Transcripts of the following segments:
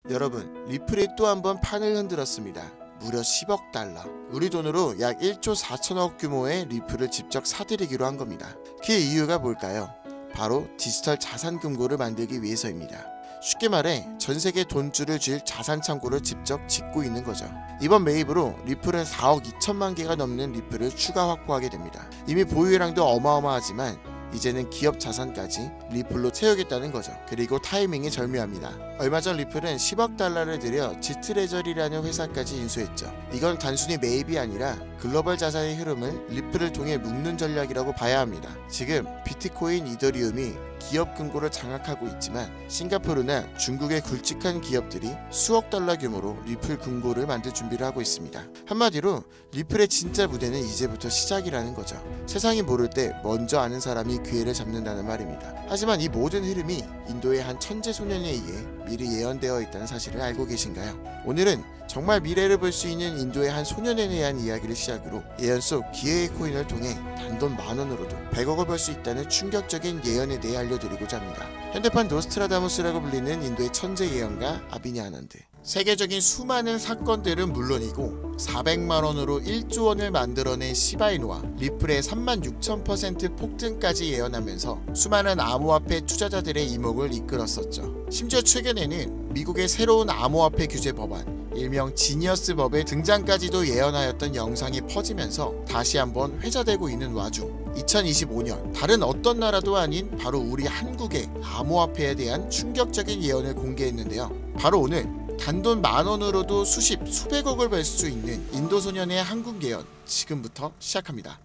여러분, 리플이 또 한 번 판을 흔들었습니다. 무려 10억 달러. 우리 돈으로 약 1조 4천억 규모의 리플을 직접 사들이기로 한 겁니다. 그 이유가 뭘까요? 바로 디지털 자산 금고를 만들기 위해서입니다. 쉽게 말해 전 세계 돈줄을 쥘 자산 창고를 직접 짓고 있는 거죠. 이번 매입으로 리플은 4억 2천만 개가 넘는 리플을 추가 확보하게 됩니다. 이미 보유량도 어마어마하지만 이제는 기업 자산까지 리플로 채우겠다는 거죠. 그리고 타이밍이 절묘합니다. 얼마 전 리플은 10억 달러를 들여 지트레저리라는 회사까지 인수했죠. 이건 단순히 매입이 아니라 글로벌 자산의 흐름을 리플을 통해 묶는 전략이라고 봐야 합니다. 지금 비트코인, 이더리움이 기업 금고를 장악하고 있지만 싱가포르나 중국의 굵직한 기업들이 수억 달러 규모로 리플 금고를 만들 준비를 하고 있습니다. 한마디로 리플의 진짜 무대는 이제부터 시작이라는 거죠. 세상이 모를 때 먼저 아는 사람이 기회를 잡는다는 말입니다. 하지만 이 모든 흐름이 인도의 한 천재 소년에 의해 미리 예언되어 있다는 사실을 알고 계신가요? 오늘은 정말 미래를 볼 수 있는 인도의 한 소년에 대한 이야기를 시작으로 예언 속 기회의 코인을 통해 단돈 10,000원으로도 100억을 벌 수 있다는 충격적인 예언에 대해 알려드리고자 합니다. 현대판 노스트라다무스라고 불리는 인도의 천재 예언가 아비냐 아난드. 세계적인 수많은 사건들은 물론이고 400만원으로 1조 원을 만들어낸 시바이누와 리플의 36,000% 폭등까지 예언하면서 수많은 암호화폐 투자자들의 이목을 이끌었었죠. 심지어 최근에는 미국의 새로운 암호화폐 규제 법안 일명 지니어스 법의 등장까지도 예언하였던 영상이 퍼지면서 다시 한번 회자되고 있는 와중 2025년 다른 어떤 나라도 아닌 바로 우리 한국의 암호화폐에 대한 충격적인 예언을 공개했는데요. 바로 오늘 단돈 10,000원으로도 수백억을 벌 수 있는 인도 소년의 한국 예언 지금부터 시작합니다.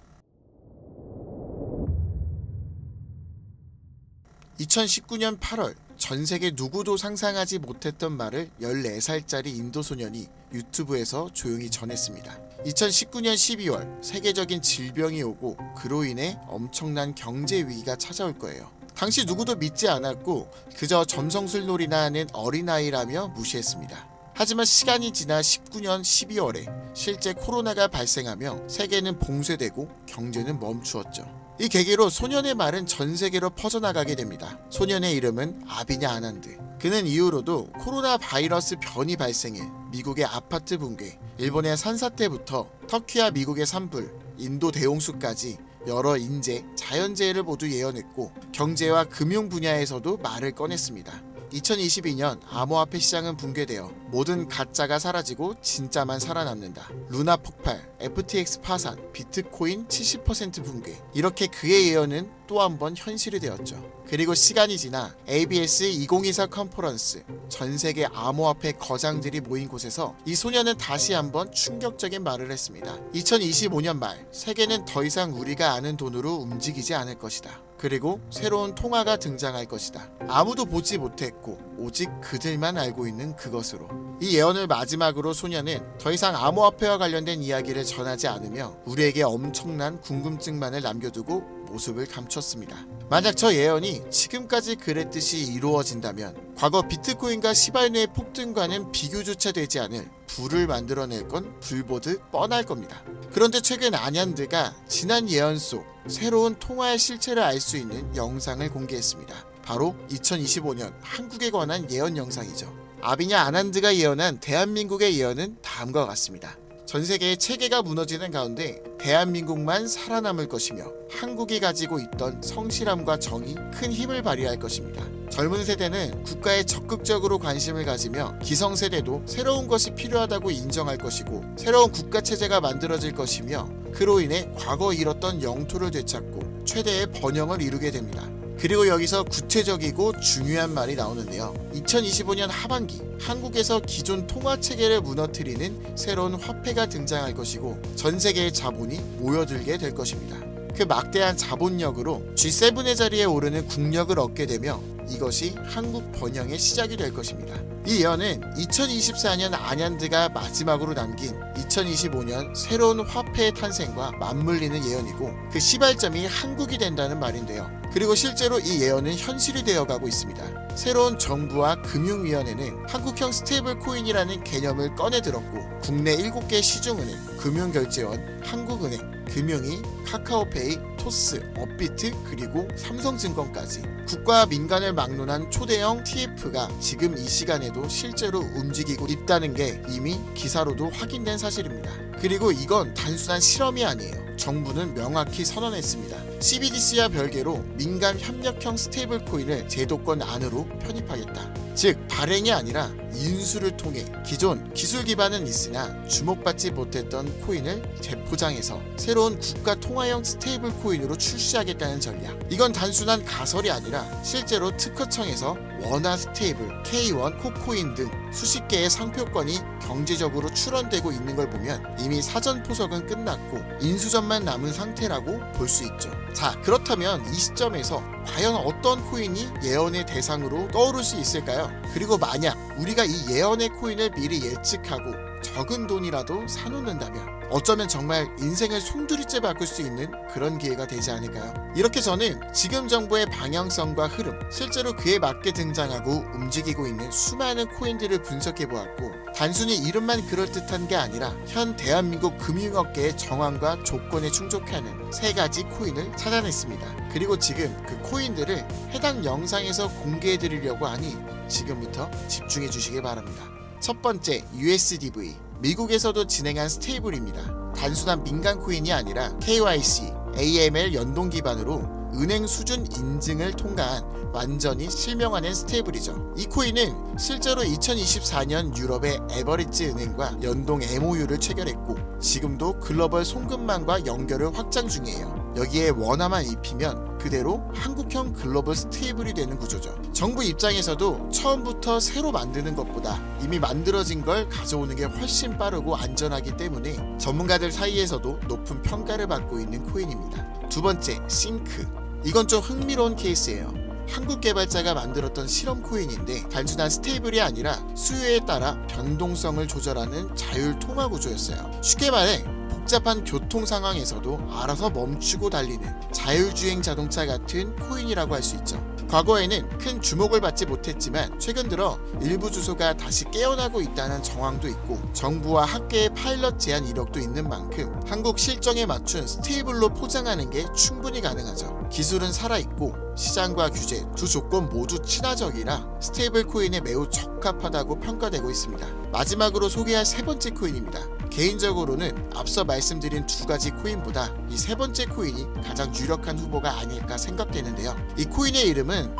2019년 8월 전세계 누구도 상상하지 못했던 말을 14살짜리 인도 소년이 유튜브에서 조용히 전했습니다. 2019년 12월 세계적인 질병이 오고 그로 인해 엄청난 경제 위기가 찾아올 거예요. 당시 누구도 믿지 않았고 그저 점성술놀이나 하는 어린아이라며 무시했습니다. 하지만 시간이 지나 19년 12월에 실제 코로나가 발생하며 세계는 봉쇄되고 경제는 멈추었죠. 이 계기로 소년의 말은 전 세계로 퍼져나가게 됩니다. 소년의 이름은 아비냐 아난드. 그는 이후로도 코로나 바이러스 변이 발생해 미국의 아파트 붕괴, 일본의 산사태부터 터키와 미국의 산불, 인도 대홍수까지 여러 인재, 자연재해를 모두 예언했고 경제와 금융 분야에서도 말을 꺼냈습니다. 2022년 암호화폐 시장은 붕괴되어 모든 가짜가 사라지고 진짜만 살아남는다. 루나 폭발, FTX 파산, 비트코인 70% 붕괴. 이렇게 그의 예언은 또 한 번 현실이 되었죠. 그리고 시간이 지나 ABS 2024 컨퍼런스, 전세계 암호화폐 거장들이 모인 곳에서 이 소년은 다시 한번 충격적인 말을 했습니다. 2025년 말 세계는 더 이상 우리가 아는 돈으로 움직이지 않을 것이다. 그리고 새로운 통화가 등장할 것이다. 아무도 보지 못했고 오직 그들만 알고 있는 그것으로. 이 예언을 마지막으로 소년은 더 이상 암호화폐와 관련된 이야기를 전하지 않으며 우리에게 엄청난 궁금증만을 남겨두고 모습을 감췄습니다. 만약 저 예언이 지금까지 그랬듯이 이루어진다면 과거 비트코인과 시바이누의 폭등과는 비교조차 되지 않을 부를 만들어낼 건 불보듯 뻔할 겁니다. 그런데 최근 아난드가 지난 예언 속 새로운 통화의 실체를 알 수 있는 영상을 공개했습니다. 바로 2025년 한국에 관한 예언 영상이죠. 아비냐 아난드가 예언한 대한민국의 예언은 다음과 같습니다. 전 세계의 체계가 무너지는 가운데 대한민국만 살아남을 것이며 한국이 가지고 있던 성실함과 정이 큰 힘을 발휘할 것입니다. 젊은 세대는 국가에 적극적으로 관심을 가지며 기성세대도 새로운 것이 필요하다고 인정할 것이고 새로운 국가체제가 만들어질 것이며 그로 인해 과거 잃었던 영토를 되찾고 최대의 번영을 이루게 됩니다. 그리고 여기서 구체적이고 중요한 말이 나오는데요. 2025년 하반기 한국에서 기존 통화체계를 무너뜨리는 새로운 화폐가 등장할 것이고 전 세계의 자본이 모여들게 될 것입니다. 그 막대한 자본력으로 G7의 자리에 오르는 국력을 얻게 되며 이것이 한국 번영의 시작이 될 것입니다. 이 예언은 2024년 아난드가 마지막으로 남긴 2025년 새로운 화폐의 탄생과 맞물리는 예언이고 그 시발점이 한국이 된다는 말인데요. 그리고 실제로 이 예언은 현실이 되어가고 있습니다. 새로운 정부와 금융위원회는 한국형 스테이블 코인이라는 개념을 꺼내들었고 국내 7개 시중은행, 금융결제원, 한국은행, 금융위, 카카오페이, 토스, 업비트, 그리고 삼성증권까지 국가와 민간을 막론한 초대형 TF가 지금 이 시간에도 실제로 움직이고 있다는 게 이미 기사로도 확인된 사실입니다. 그리고 이건 단순한 실험이 아니에요. 정부는 명확히 선언했습니다. CBDC와 별개로 민간 협력형 스테이블 코인을 제도권 안으로 편입하겠다. 즉 발행이 아니라 인수를 통해 기존 기술 기반은 있으나 주목받지 못했던 코인을 재포장해서 새로운 국가 통화형 스테이블 코인으로 출시하겠다는 전략. 이건 단순한 가설이 아니라 실제로 특허청에서 원화 스테이블, K1, 코코인 등 수십 개의 상표권이 경제적으로 출원되고 있는 걸 보면 이미 사전 포석은 끝났고 인수전만 남은 상태라고 볼 수 있죠. 자, 그렇다면 이 시점에서 과연 어떤 코인이 예언의 대상으로 떠오를 수 있을까요? 그리고 만약 우리가 이 예언의 코인을 미리 예측하고 적은 돈이라도 사놓는다면 어쩌면 정말 인생을 송두리째 바꿀 수 있는 그런 기회가 되지 않을까요? 이렇게 저는 지금 정부의 방향성과 흐름, 실제로 그에 맞게 등장하고 움직이고 있는 수많은 코인들을 분석해보았고 단순히 이름만 그럴듯한 게 아니라 현 대한민국 금융업계의 정황과 조건에 충족하는 3가지 코인을 찾아냈습니다. 그리고 지금 그 코인들을 해당 영상에서 공개해드리려고 하니 지금부터 집중해 주시기 바랍니다. 첫 번째, USDV. 미국에서도 진행한 스테이블입니다. 단순한 민간 코인이 아니라 KYC, AML 연동 기반으로 은행 수준 인증을 통과한 완전히 실명화된 스테이블이죠. 이 코인은 실제로 2024년 유럽의 에버리지 은행과 연동 MOU를 체결했고 지금도 글로벌 송금망과 연결을 확장 중이에요. 여기에 원화만 입히면 그대로 한국형 글로벌 스테이블이 되는 구조죠. 정부 입장에서도 처음부터 새로 만드는 것보다 이미 만들어진 걸 가져오는 게 훨씬 빠르고 안전하기 때문에 전문가들 사이에서도 높은 평가를 받고 있는 코인입니다. 두 번째, 싱크. 이건 좀 흥미로운 케이스예요. 한국 개발자가 만들었던 실험 코인인데 단순한 스테이블이 아니라 수요에 따라 변동성을 조절하는 자율 통화 구조였어요. 쉽게 말해 복잡한 교통 상황에서도 알아서 멈추고 달리는 자율주행 자동차 같은 코인이라고 할 수 있죠. 과거에는 큰 주목을 받지 못했지만 최근 들어 일부 주소가 다시 깨어나고 있다는 정황도 있고 정부와 학계의 파일럿 제안 이력도 있는 만큼 한국 실정에 맞춘 스테이블로 포장하는 게 충분히 가능하죠. 기술은 살아있고 시장과 규제 두 조건 모두 친화적이라 스테이블 코인에 매우 적합하다고 평가되고 있습니다. 마지막으로 소개할 3번째 코인입니다. 개인적으로는 앞서 말씀드린 2가지 코인보다 이 3번째 코인이 가장 유력한 후보가 아닐까 생각되는데요. 이 코인의 이름은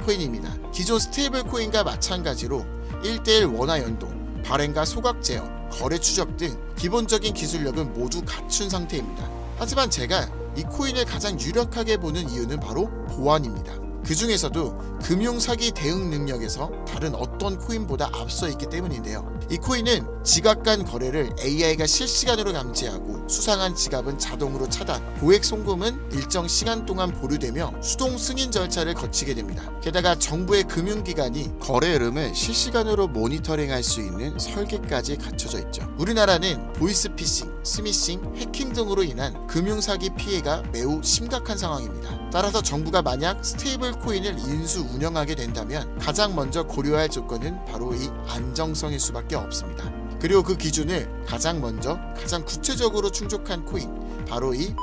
코인입니다. 기존 스테이블 코인과 마찬가지로 1:1 원화 연동, 발행과 소각 제어, 거래 추적 등 기본적인 기술력은 모두 갖춘 상태입니다. 하지만 제가 이 코인을 가장 유력하게 보는 이유는 바로 보안입니다. 그 중에서도 금융사기 대응 능력에서 다른 어떤 코인보다 앞서 있기 때문인데요. 이 코인은 지갑 간 거래를 AI가 실시간으로 감지하고 수상한 지갑은 자동으로 차단, 고액 송금은 일정 시간 동안 보류되며 수동 승인 절차를 거치게 됩니다. 게다가 정부의 금융기관이 거래 흐름을 실시간으로 모니터링할 수 있는 설계까지 갖춰져 있죠. 우리나라는 보이스피싱, 스미싱, 해킹 등으로 인한 금융사기 피해가 매우 심각한 상황입니다. 따라서 정부가 만약 스테이블 코인을 인수 운영하게 된다면 가장 먼저 고려할 조건은 바로 이 안정성일 수밖에 없습니다. 그리고 그 기준을 가장 구체적으로 충족한 코인, 바로 이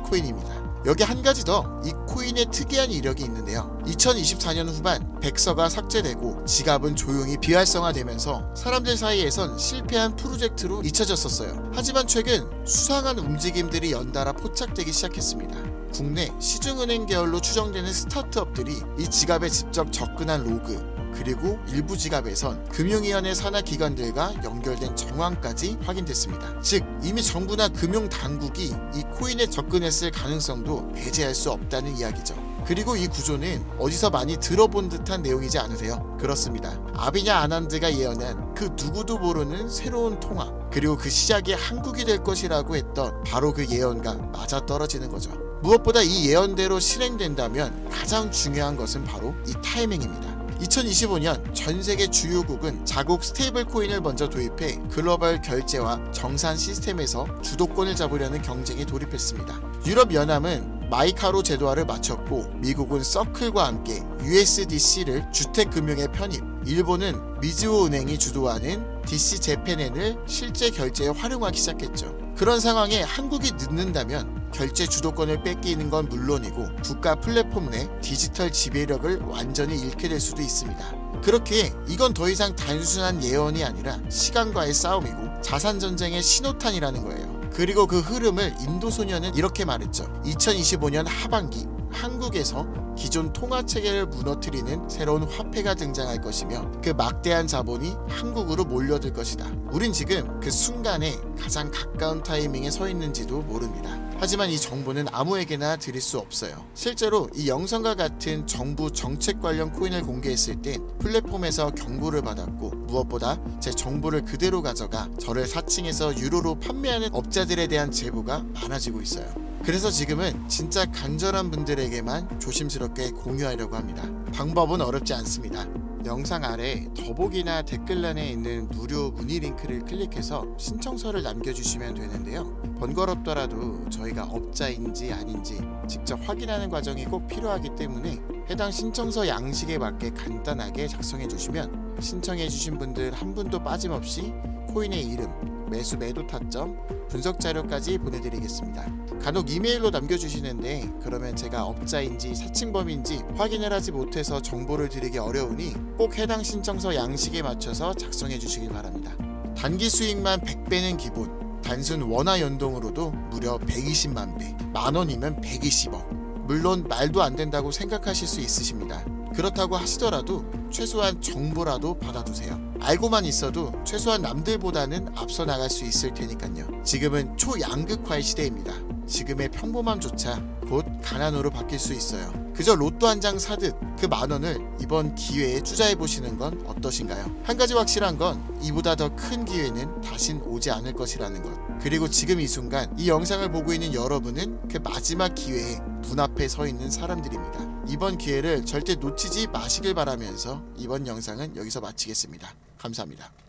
코인입니다. 여기 한 가지 더 이 코인의 특이한 이력이 있는데요. 2024년 후반 백서가 삭제되고 지갑은 조용히 비활성화되면서 사람들 사이에선 실패한 프로젝트로 잊혀졌었어요. 하지만 최근 수상한 움직임들이 연달아 포착되기 시작했습니다. 국내 시중은행 계열로 추정되는 스타트업들이 이 지갑에 직접 접근한 로그, 그리고 일부 지갑에선 금융위원회 산하 기관들과 연결된 정황까지 확인됐습니다. 즉 이미 정부나 금융당국이 이 코인에 접근했을 가능성도 배제할 수 없다는 이야기죠. 그리고 이 구조는 어디서 많이 들어본 듯한 내용이지 않으세요? 그렇습니다. 아비냐 아난드가 예언한 그 누구도 모르는 새로운 통화, 그리고 그 시작이 한국이 될 것이라고 했던 바로 그 예언과 맞아떨어지는 거죠. 무엇보다 이 예언대로 실행된다면 가장 중요한 것은 바로 이 타이밍입니다. 2025년 전 세계 주요국은 자국 스테이블 코인을 먼저 도입해 글로벌 결제와 정산 시스템에서 주도권을 잡으려는 경쟁에 돌입했습니다. 유럽연합은 마이카로 제도화를 마쳤고 미국은 서클과 함께 USDC를 주택금융에 편입, 일본은 미즈호 은행이 주도하는 DC 재팬엔을 실제 결제에 활용하기 시작했죠. 그런 상황에 한국이 늦는다면 결제 주도권을 뺏기는 건 물론이고 국가 플랫폼 내 디지털 지배력을 완전히 잃게 될 수도 있습니다. 그렇기에 이건 더 이상 단순한 예언이 아니라 시간과의 싸움이고 자산 전쟁의 신호탄이라는 거예요. 그리고 그 흐름을 인도소년은 이렇게 말했죠. 2025년 하반기 한국에서 기존 통화체계를 무너뜨리는 새로운 화폐가 등장할 것이며 그 막대한 자본이 한국으로 몰려들 것이다. 우린 지금 그 순간에 가장 가까운 타이밍에 서 있는지도 모릅니다. 하지만 이 정보는 아무에게나 드릴 수 없어요. 실제로 이 영상과 같은 정부 정책 관련 코인을 공개했을 땐 플랫폼에서 경고를 받았고 무엇보다 제 정보를 그대로 가져가 저를 사칭해서 유로로 판매하는 업자들에 대한 제보가 많아지고 있어요. 그래서 지금은 진짜 간절한 분들에게만 조심스럽게 공유하려고 합니다. 방법은 어렵지 않습니다. 영상 아래 더보기나 댓글란에 있는 무료 문의 링크를 클릭해서 신청서를 남겨주시면 되는데요. 번거롭더라도 저희가 업자인지 아닌지 직접 확인하는 과정이 꼭 필요하기 때문에 해당 신청서 양식에 맞게 간단하게 작성해 주시면 신청해 주신 분들 한 분도 빠짐없이 코인의 이름, 매수 매도 타점, 분석 자료까지 보내드리겠습니다. 간혹 이메일로 남겨주시는데 그러면 제가 업자인지 사칭범인지 확인을 하지 못해서 정보를 드리기 어려우니 꼭 해당 신청서 양식에 맞춰서 작성해 주시길 바랍니다. 단기 수익만 100배는 기본, 단순 원화 연동으로도 무려 120만 배, 만원이면 120억. 물론 말도 안 된다고 생각하실 수 있으십니다. 그렇다고 하시더라도 최소한 정보라도 받아두세요. 알고만 있어도 최소한 남들보다는 앞서 나갈 수 있을 테니까요. 지금은 초양극화의 시대입니다. 지금의 평범함조차 곧 가난으로 바뀔 수 있어요. 그저 로또 한 장 사듯 그 만원을 이번 기회에 투자해보시는 건 어떠신가요? 한 가지 확실한 건 이보다 더 큰 기회는 다신 오지 않을 것이라는 것. 그리고 지금 이 순간 이 영상을 보고 있는 여러분은 그 마지막 기회에 문 앞에 서 있는 사람들입니다. 이번 기회를 절대 놓치지 마시길 바라면서 이번 영상은 여기서 마치겠습니다. 감사합니다.